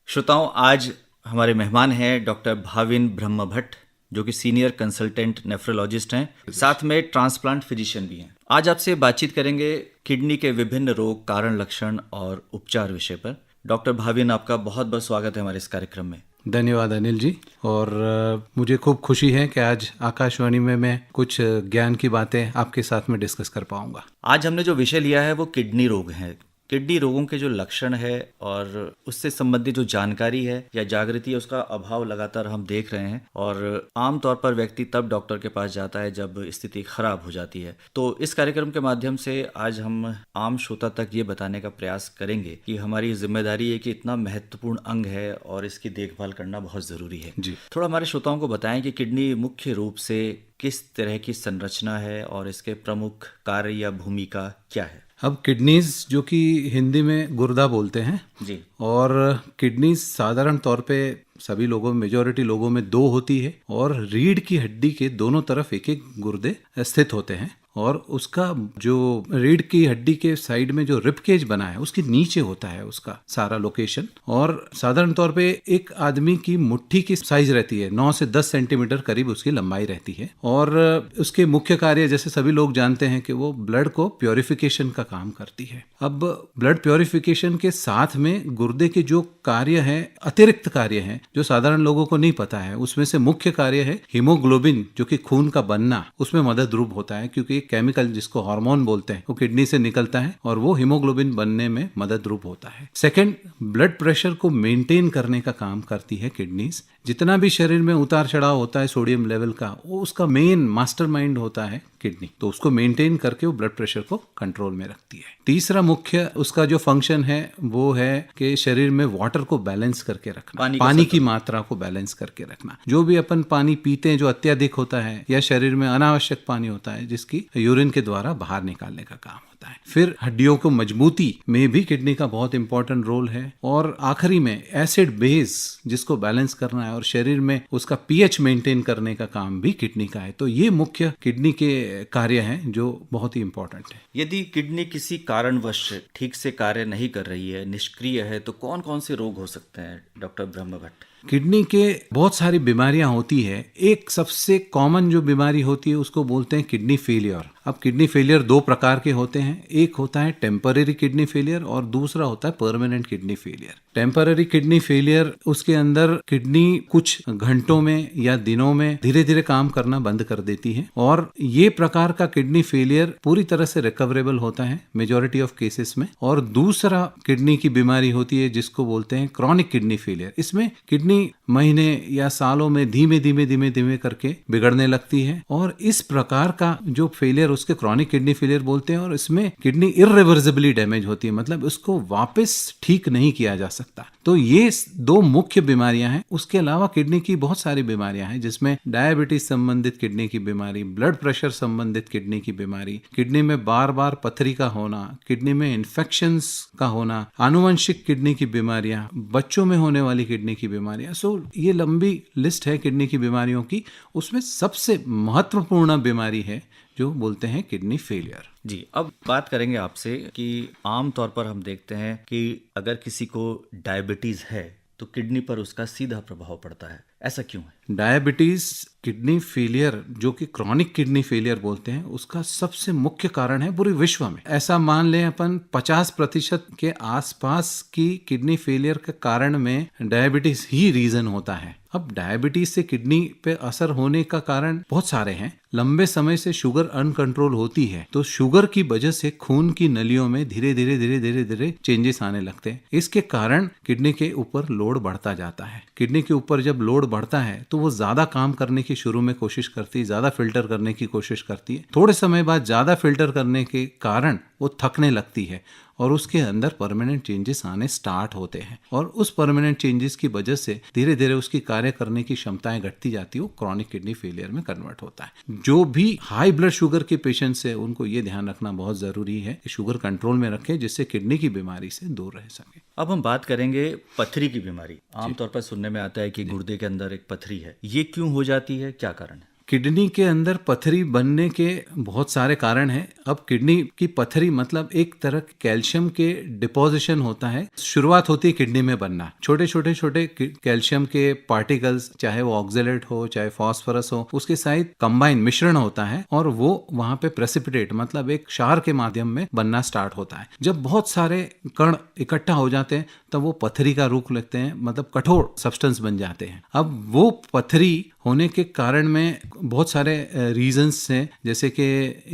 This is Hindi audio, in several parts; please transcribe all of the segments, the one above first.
श्रोताओं, आज हमारे मेहमान हैं डॉक्टर भाविन ब्रह्म भट्ट, जो कि सीनियर कंसल्टेंट नेफ्रोलॉजिस्ट हैं, साथ में ट्रांसप्लांट फिजिशियन भी हैं। आज आपसे बातचीत करेंगे किडनी के विभिन्न रोग, कारण, लक्षण और उपचार विषय पर। डॉक्टर भाविन, आपका बहुत बहुत स्वागत है हमारे इस कार्यक्रम में। धन्यवाद अनिल जी। और मुझे खूब खुशी है कि आज आकाशवाणी में मैं कुछ ज्ञान की बातें आपके साथ में डिस्कस कर पाऊंगा। आज हमने जो विषय लिया है वो किडनी रोग है। किडनी रोगों के जो लक्षण है और उससे संबंधित जो जानकारी है या जागृति है, उसका अभाव लगातार हम देख रहे हैं। और आमतौर पर व्यक्ति तब डॉक्टर के पास जाता है जब स्थिति खराब हो जाती है। तो इस कार्यक्रम के माध्यम से आज हम आम श्रोता तक ये बताने का प्रयास करेंगे कि हमारी जिम्मेदारी है कि इतना महत्वपूर्ण अंग है और इसकी देखभाल करना बहुत ज़रूरी है जी। थोड़ा हमारे श्रोताओं को बताएं कि किडनी मुख्य रूप से किस तरह की संरचना है और इसके प्रमुख कार्य या भूमिका क्या है। अब किडनीज, जो कि हिंदी में गुर्दा बोलते हैं जी। और किडनीज साधारण तौर पे सभी लोगों में, मेजॉरिटी लोगों में दो होती है और रीढ़ की हड्डी के दोनों तरफ एक एक गुर्दे स्थित होते हैं। और उसका जो रीढ़ की हड्डी के साइड में जो रिब केज बना है उसके नीचे होता है उसका सारा लोकेशन। और साधारण तौर पे एक आदमी की मुट्ठी की साइज रहती है, 9 से 10 सेंटीमीटर करीब उसकी लंबाई रहती है। और उसके मुख्य कार्य, जैसे सभी लोग जानते हैं, कि वो ब्लड को प्योरिफिकेशन का काम करती है। अब ब्लड प्योरिफिकेशन के साथ में गुर्दे के जो कार्य है, अतिरिक्त कार्य है, जो साधारण लोगों को नहीं पता है, उसमें से मुख्य कार्य है हीमोग्लोबिन, जो कि खून का बनना, उसमें मदद रूप होता है। क्योंकि केमिकल जिसको हार्मोन बोलते हैं वो किडनी से निकलता है और वो हीमोग्लोबिन बनने में मदद रूप होता है। सेकंड, ब्लड प्रेशर को मेंटेन करने का काम करती है किडनीज। जितना भी शरीर में उतार चढ़ाव होता है सोडियम लेवल का, वो उसका मेन मास्टरमाइंड होता है किडनी। तो उसको मेंटेन करके वो ब्लड प्रेशर को कंट्रोल में रखती है। तीसरा मुख्य उसका जो फंक्शन है वो है कि शरीर में वाटर को बैलेंस करके रखना, पानी की मात्रा को बैलेंस करके रखना। जो भी अपन पानी पीते हैं जो अत्यधिक होता है, या शरीर में अनावश्यक पानी होता है, जिसकी यूरिन के द्वारा बाहर निकालने का काम होता है। फिर हड्डियों को मजबूती में भी किडनी का बहुत इंपॉर्टेंट रोल है। और आखिरी में एसिड बेस, जिसको बैलेंस करना है, और शरीर में उसका पीएच मेंटेन करने का काम भी किडनी का है। तो ये मुख्य किडनी के कार्य हैं जो बहुत ही इंपॉर्टेंट है। यदि किडनी किसी कारणवश ठीक से कार्य नहीं कर रही है, निष्क्रिय है, तो कौन कौन से रोग हो सकते हैं डॉक्टर ब्रह्म भट्ट? किडनी के बहुत सारी बीमारियां होती है। एक सबसे कॉमन जो बीमारी होती है उसको बोलते हैं किडनी फेलियर। अब किडनी फेलियर दो प्रकार के होते हैं। एक होता है टेम्पररी किडनी फेलियर और दूसरा होता है permanent kidney failure. Temporary kidney failure, उसके अंदर किडनी कुछ घंटों में या दिनों में धीरे धीरे काम करना बंद कर देती है। और ये प्रकार का किडनी फेलियर पूरी तरह से रिकवरेबल होता है मेजॉरिटी ऑफ केसेस में। और दूसरा किडनी की बीमारी होती है जिसको बोलते हैं क्रॉनिक किडनी फेलियर। इसमें किडनी महीने या सालों में धीमे धीमे धीमे धीमे करके बिगड़ने लगती है। और इस प्रकार का जो फेलियर, उसके क्रॉनिक किडनी फेलियर बोलते हैं। और इसमें किडनी इर्रिवर्सिबली डैमेज होती है, मतलब उसको वापस ठीक नहीं किया जा सकता। तो ये दो मुख्य बीमारियां हैं। उसके अलावा किडनी की बहुत सारी बीमारियां हैं, जिसमें डायबिटीज संबंधित किडनी की बीमारी, ब्लड प्रेशर संबंधित किडनी की बीमारी, किडनी में बार बार पथरी का होना, किडनी में इन्फेक्शंस का होना, आनुवंशिक किडनी की बीमारियां, बच्चों में होने वाली किडनी की बीमारियां। सो ये लंबी लिस्ट है किडनी की बीमारियों की। उसमें सबसे महत्वपूर्ण बीमारी है जो बोलते हैं किडनी फेलियर। जी, अब बात करेंगे आपसे कि आमतौर पर हम देखते हैं कि अगर किसी को डायबिटीज है तो किडनी पर उसका सीधा प्रभाव पड़ता है। ऐसा क्यों है? डायबिटीज किडनी फेलियर, जो कि क्रॉनिक किडनी फेलियर बोलते हैं, उसका सबसे मुख्य कारण है पूरे विश्व में। ऐसा मान लें अपन 50% के आसपास की किडनी फेलियर के कारण में डायबिटीज ही रीजन होता है। अब डायबिटीज से किडनी पे असर होने का कारण बहुत सारे हैं। लंबे समय से शुगर अनकंट्रोल होती है तो शुगर की वजह से खून की नलियों में धीरे धीरे धीरे धीरे धीरे चेंजेस आने लगते हैं। इसके कारण किडनी के ऊपर लोड बढ़ता जाता है। किडनी के ऊपर जब लोड बढ़ता है तो वो ज्यादा काम करने की शुरू में कोशिश करती है, ज्यादा फिल्टर करने की कोशिश करती है। थोड़े समय बाद ज्यादा फिल्टर करने के कारण वो थकने लगती है और उसके अंदर परमानेंट चेंजेस आने स्टार्ट होते हैं। और उस परमानेंट चेंजेस की वजह से धीरे धीरे उसकी कार्य करने की क्षमताएं घटती जाती है, वो क्रॉनिक किडनी फेलियर में कन्वर्ट होता है। जो भी हाई ब्लड शुगर के पेशेंट्स है उनको ये ध्यान रखना बहुत जरूरी है कि शुगर कंट्रोल में रखें, जिससे किडनी की बीमारी से दूर रह सके। अब हम बात करेंगे पथरी की बीमारी। आमतौर पर सुनने में आता है कि गुर्दे के अंदर एक पथरी है। ये क्यों हो जाती है, क्या कारण है? किडनी के अंदर पथरी बनने के बहुत सारे कारण हैं। अब किडनी की पथरी मतलब एक तरह कैल्शियम के डिपोजिशन होता है, शुरुआत होती है किडनी में बनना। छोटे छोटे छोटे कैल्शियम के पार्टिकल्स, चाहे वो ऑक्जेलेट हो चाहे फॉस्फोरस हो, उसके साथ कंबाइन मिश्रण होता है और वो वहां पे प्रेसिपिटेट मतलब एक क्षार के माध्यम में बनना स्टार्ट होता है। जब बहुत सारे कण इकट्ठा हो जाते हैं तब वो पथरी का रूप लेते हैं, मतलब कठोर सब्सटेंस बन जाते हैं। अब वो पथरी होने के कारण में बहुत सारे रीजंस हैं, जैसे कि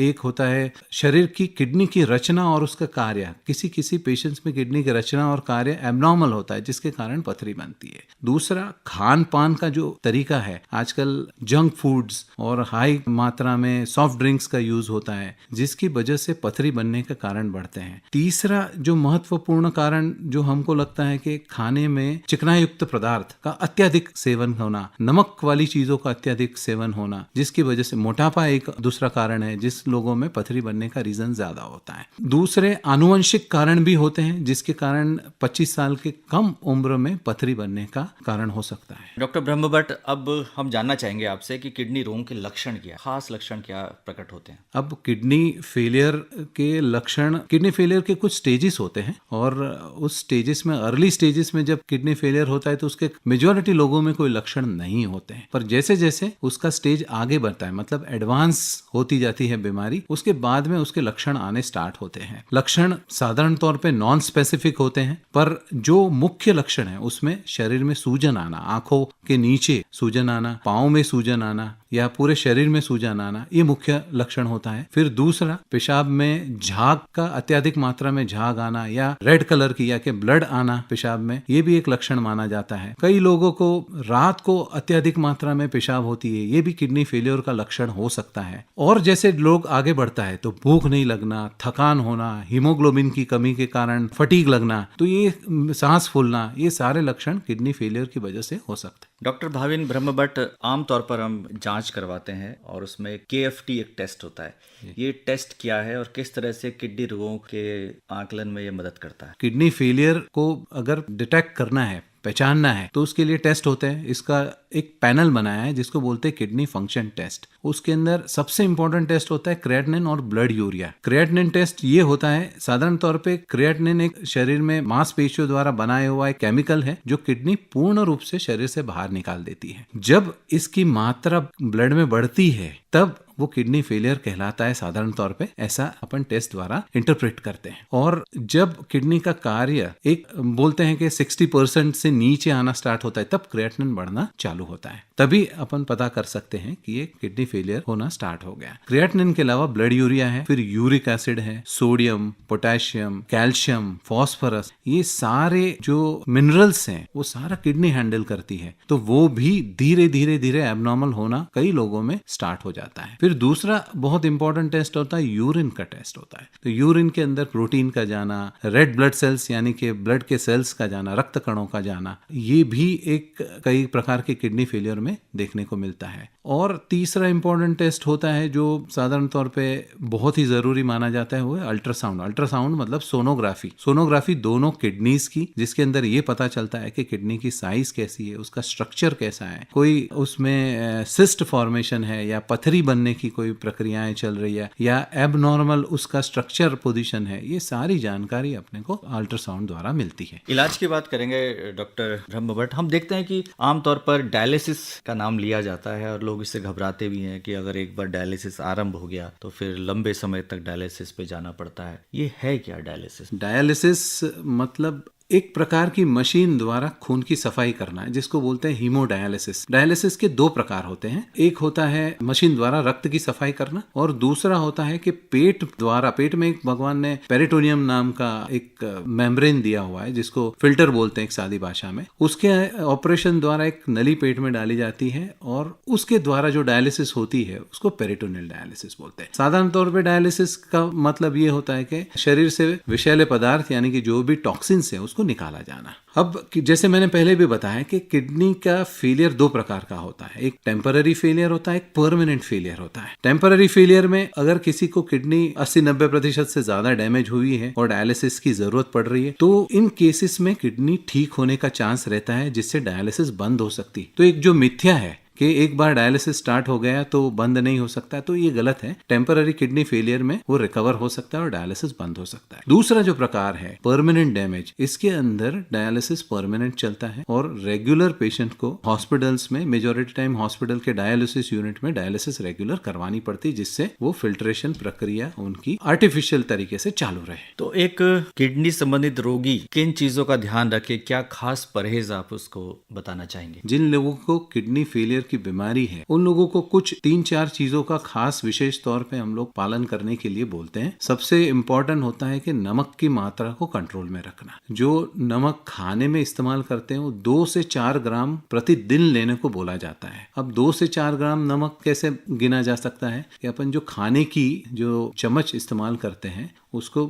एक होता है शरीर की किडनी की रचना और उसका कार्य। किसी किसी पेशेंट्स में किडनी की रचना और कार्य एब्नॉर्मल होता है जिसके कारण पथरी बनती है। दूसरा, खान पान का जो तरीका है, आजकल जंक फूड्स और हाई मात्रा में सॉफ्ट ड्रिंक्स का यूज होता है जिसकी वजह से पथरी बनने का कारण बढ़ते हैं। तीसरा जो महत्वपूर्ण कारण जो हमको लगता है कि खाने में चिकनायुक्त पदार्थ का अत्यधिक सेवन होना, नमक वाली चीजों का अत्यधिक सेवन होना, जिसकी वजह से मोटापा एक दूसरा कारण है जिस लोगों में पथरी बनने का रीजन ज्यादा होता है। दूसरे आनुवंशिक कारण भी होते हैं जिसके कारण 25 साल के कम उम्र में पथरी बनने का कारण हो सकता है। डॉक्टर ब्रह्मभट्ट, अब हम जानना चाहेंगे आपसे कि किडनी रोग के लक्षण क्या, खास लक्षण क्या प्रकट होते हैं? अब किडनी फेलियर के लक्षण, किडनी फेलियर के कुछ स्टेजेस होते हैं और उस स्टेजेस में, अर्ली स्टेजेस में जब किडनी फेलियर होता है तो उसके मेजॉरिटी लोगों में कोई लक्षण नहीं होते हैं, पर जैसे जैसे उसका स्टेज आगे बढ़ता है, मतलब एडवांस होती जाती है बीमारी, उसके बाद में उसके लक्षण आने स्टार्ट होते हैं। लक्षण साधारण तौर पे नॉन स्पेसिफिक होते हैं, पर जो मुख्य लक्षण है उसमें शरीर में सूजन आना, आंखों के नीचे सूजन आना, पाँव में सूजन आना या पूरे शरीर में सूजन आना, ये मुख्य लक्षण होता है। फिर दूसरा, पेशाब में झाग का अत्यधिक मात्रा में झाग आना या रेड कलर की या के ब्लड आना पेशाब में, ये भी एक लक्षण माना जाता है। कई लोगों को रात को अत्यधिक मात्रा में पेशाब होती है, ये भी किडनी फेलियर का लक्षण हो सकता है। और जैसे लोग आगे बढ़ता है तो भूख नहीं लगना, थकान होना, हीमोग्लोबिन की कमी के कारण फटीग लगना, तो ये सांस फूलना, ये सारे लक्षण किडनी फेलियर की वजह से हो सकते हैं। डॉक्टर भाविन ब्रह्मभट्ट, आमतौर पर हम जांच करवाते हैं और उसमें KFT एक टेस्ट होता है। ये टेस्ट क्या है और किस तरह से किडनी रोगों के आकलन में ये मदद करता है? किडनी फेलियर को अगर डिटेक्ट करना है, पहचानना है, तो उसके लिए टेस्ट होते हैं। इसका एक पैनल बनाया है जिसको बोलते हैं किडनी फंक्शन टेस्ट। उसके अंदर सबसे इंपॉर्टेंट टेस्ट होता है क्रिएटिनिन और ब्लड यूरिया। क्रिएटिनिन टेस्ट ये होता है, साधारण तौर पे क्रिएटिनिन एक शरीर में मांसपेशियों द्वारा बनाया हुआ एक केमिकल है जो किडनी पूर्ण रूप से शरीर से बाहर निकाल देती है। जब इसकी मात्रा ब्लड में बढ़ती है तब वो किडनी फेलियर कहलाता है। साधारण तौर पे ऐसा अपन टेस्ट द्वारा इंटरप्रेट करते हैं। और जब किडनी का कार्य एक बोलते हैं कि 60% से नीचे आना स्टार्ट होता है तब क्रिएटिनिन बढ़ना चालू होता है, तभी अपन पता कर सकते हैं कि ये किडनी फेलियर होना स्टार्ट हो गया। क्रिएटिनिन के अलावा ब्लड यूरिया है, फिर यूरिक एसिड है, सोडियम, पोटेशियम, कैल्शियम, फॉस्फोरस, ये सारे जो मिनरल्स हैं वो सारा किडनी हैंडल करती है, तो वो भी धीरे धीरे धीरे एबनॉर्मल होना कई लोगों में स्टार्ट हो जाता है। फिर दूसरा बहुत इंपॉर्टेंट टेस्ट होता है यूरिन का टेस्ट होता है। तो यूरिन के अंदर प्रोटीन का जाना, रेड ब्लड सेल्स यानी कि ब्लड के सेल्स का जाना, रक्त कणों का जाना, ये भी एक कई प्रकार के किडनी फेलियर में देखने को मिलता है। और तीसरा इंपॉर्टेंट टेस्ट होता है जो साधारण तौर पे बहुत ही जरूरी माना जाता है, वो है अल्ट्रासाउंड। अल्ट्रासाउंड मतलब सोनोग्राफी। सोनोग्राफी दोनों किडनीज की, जिसके अंदर ये पता चलता है कि किडनी की साइज कैसी है, उसका स्ट्रक्चर कैसा है, कोई उसमें सिस्ट फॉर्मेशन है या पथरी बनने की कोई प्रक्रियाएं चल रही है या एबनॉर्मल उसका स्ट्रक्चर पोजीशन है, ये सारी जानकारी अपने को अल्ट्रासाउंड द्वारा मिलती है। इलाज की बात करेंगे डॉक्टर ब्रह्मभट्ट। हम देखते हैं कि आमतौर पर डायलिसिस का नाम लिया जाता है और लोग इससे घबराते भी हैं कि अगर एक बार डायलिसिस आरंभ हो गया तो फिर लंबे समय तक डायलिसिस पे जाना पड़ता है। ये है क्या डायलिसिस? डायलिसिस मतलब एक प्रकार की मशीन द्वारा खून की सफाई करना है, जिसको बोलते हैं हीमोडायलिसिस। डायलिसिस के दो प्रकार होते हैं, एक होता है मशीन द्वारा रक्त की सफाई करना और दूसरा होता है कि पेट द्वारा, पेट में एक भगवान ने पेरिटोनियम नाम का एक मेम्ब्रेन दिया हुआ है जिसको फिल्टर बोलते हैं एक सादी भाषा में, उसके ऑपरेशन द्वारा एक नली पेट में डाली जाती है और उसके द्वारा जो डायलिसिस होती है उसको पेरिटोनियल डायलिसिस बोलते हैं। साधारण तौर पर डायलिसिस का मतलब ये होता है कि शरीर से विषैले पदार्थ यानी कि जो भी टॉक्सिन्स है उसको निकाला जाना। अब जैसे मैंने पहले भी बताया कि किडनी का फेलियर दो प्रकार का होता है, एक टेम्पररी फेलियर होता है, एक परमानेंट फेलियर होता है। टेम्पररी फेलियर में अगर किसी को किडनी 80-90% से ज्यादा डैमेज हुई है और डायलिसिस की जरूरत पड़ रही है तो इन केसेस में किडनी ठीक होने का चांस रहता है जिससे डायलिसिस बंद हो सकती है। तो एक जो मिथ्या है कि एक बार डायलिसिस स्टार्ट हो गया तो बंद नहीं हो सकता, तो ये गलत है। टेम्पररी किडनी फेलियर में वो रिकवर हो सकता है और डायलिसिस बंद हो सकता है। दूसरा जो प्रकार है परमानेंट डैमेज, इसके अंदर डायलिसिस परमानेंट चलता है और रेगुलर पेशेंट को हॉस्पिटल्स में मेजॉरिटी टाइम हॉस्पिटल के डायलिसिस यूनिट में डायलिसिस रेगुलर करवानी पड़ती है, जिससे वो फिल्ट्रेशन प्रक्रिया उनकी आर्टिफिशियल तरीके से चालू रहे। तो एक किडनी संबंधित रोगी किन चीजों का ध्यान रखे, क्या खास परहेज आप उसको बताना चाहेंगे? जिन लोगों को किडनी फेलियर की बीमारी है उन लोगों को कुछ 3-4 चीजों का खास विशेष तौर पे हम लोग पालन करने के लिए बोलते हैं। सबसे इम्पोर्टेंट होता है कि नमक की मात्रा को कंट्रोल में रखना। जो नमक खाने में इस्तेमाल करते हैं वो 2 से 4 ग्राम प्रतिदिन लेने को बोला जाता है। अब 2 से 4 ग्राम नमक कैसे गिना जा सकता है कि अपन जो खाने की जो चम्मच इस्तेमाल करते हैं उसको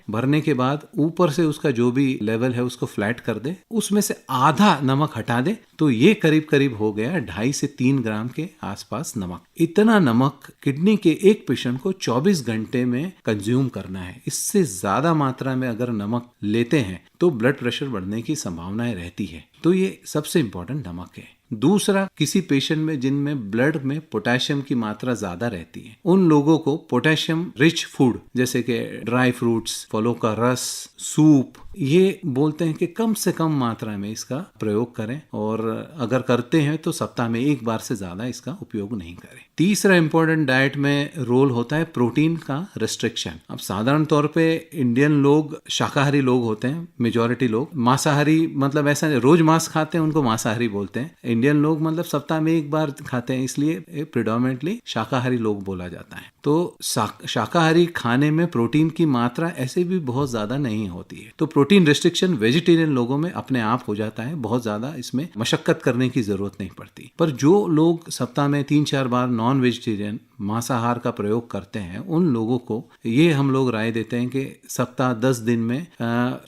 भरने के बाद ऊपर से उसका जो भी लेवल है उसको फ्लैट कर दे, उसमें से आधा नमक हटा दे, तो ये करीब करीब हो गया 2.5 से 3 ग्राम के आसपास नमक। इतना नमक किडनी के एक पेशेंट को 24 घंटे में कंज्यूम करना है। इससे ज्यादा मात्रा में अगर नमक लेते हैं तो ब्लड प्रेशर बढ़ने की संभावनाएं रहती है। तो ये सबसे इंपॉर्टेंट नमक है। दूसरा, किसी पेशेंट में जिनमें ब्लड में पोटेशियम की मात्रा ज्यादा रहती है उन लोगों को पोटेशियम रिच फूड जैसे कि ड्राई फ्रूट्स, फलों का रस, सूप, ये बोलते हैं कि कम से कम मात्रा में इसका प्रयोग करें और अगर करते हैं तो सप्ताह में 1 बार से ज्यादा इसका उपयोग नहीं करें। तीसरा इंपॉर्टेंट डाइट में रोल होता है प्रोटीन का रिस्ट्रिक्शन। अब साधारण तौर पे इंडियन लोग शाकाहारी लोग होते हैं, मेजॉरिटी लोग मांसाहारी, मतलब ऐसा नहीं रोज मांस खाते हैं उनको मांसाहारी बोलते हैं। इंडियन लोग मतलब सप्ताह में 1 बार खाते हैं, इसलिए प्रिडोमिनेटली शाकाहारी लोग बोला जाता है। तो शाकाहारी खाने में प्रोटीन की मात्रा ऐसे भी बहुत ज्यादा नहीं होती है, तो प्रोटीन रिस्ट्रिक्शन वेजिटेरियन लोगों में अपने आप हो जाता है, बहुत ज्यादा इसमें मशक्कत करने की जरूरत नहीं पड़ती। पर जो लोग सप्ताह में 3-4 बार नॉन वेजिटेरियन मांसाहार का प्रयोग करते हैं उन लोगों को ये हम लोग राय देते हैं कि सप्ताह 10 दिन में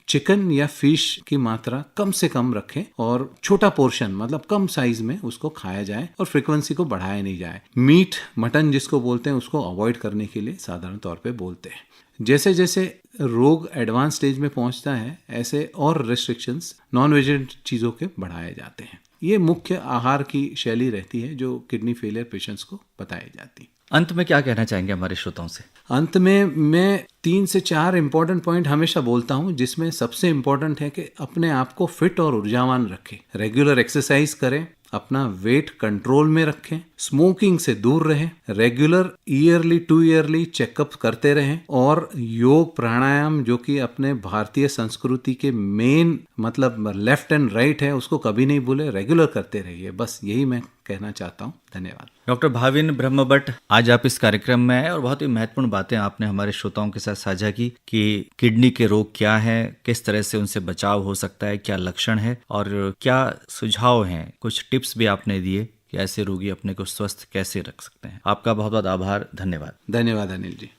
चिकन या फिश की मात्रा कम से कम रखें और छोटा पोर्शन मतलब कम साइज में उसको खाया जाए और फ्रीक्वेंसी को बढ़ाया नहीं जाए। मीट, मटन जिसको बोलते हैं उसको अवॉइड करने के लिए साधारण तौर पे बोलते हैं। जैसे जैसे रोग एडवांस स्टेज में पहुंचता है ऐसे और रिस्ट्रिक्शंस नॉन वेजिटेरियन चीज़ों के बढ़ाए जाते हैं। ये मुख्य आहार की शैली रहती है जो किडनी फेलियर पेशेंट्स को बताई जाती। अंत में क्या कहना चाहेंगे हमारे श्रोताओं से? अंत में मैं 3 से 4 इंपॉर्टेंट पॉइंट हमेशा बोलता हूं, जिसमें सबसे इंपॉर्टेंट है कि अपने आप को फिट और ऊर्जावान रखें, रेगुलर एक्सरसाइज करें, अपना वेट कंट्रोल में रखें, स्मोकिंग से दूर रहें, रेगुलर ईयरली 2 ईयरली चेकअप करते रहें और योग प्राणायाम जो कि अपने भारतीय संस्कृति के मेन मतलब लेफ्ट एंड राइट है उसको कभी नहीं भूले, रेगुलर करते रहिए। बस यही मैं कहना चाहता हूँ। धन्यवाद। डॉक्टर भाविन ब्रह्मभट्ट, आज आप इस कार्यक्रम में आए और बहुत ही महत्वपूर्ण बातें आपने हमारे श्रोताओं के साथ साझा की कि किडनी के रोग क्या हैं, किस तरह से उनसे बचाव हो सकता है, क्या लक्षण है और क्या सुझाव हैं। कुछ टिप्स भी आपने दिए कि ऐसे रोगी अपने को स्वस्थ कैसे रख सकते हैं। आपका बहुत बहुत आभार। धन्यवाद। धन्यवाद अनिल जी।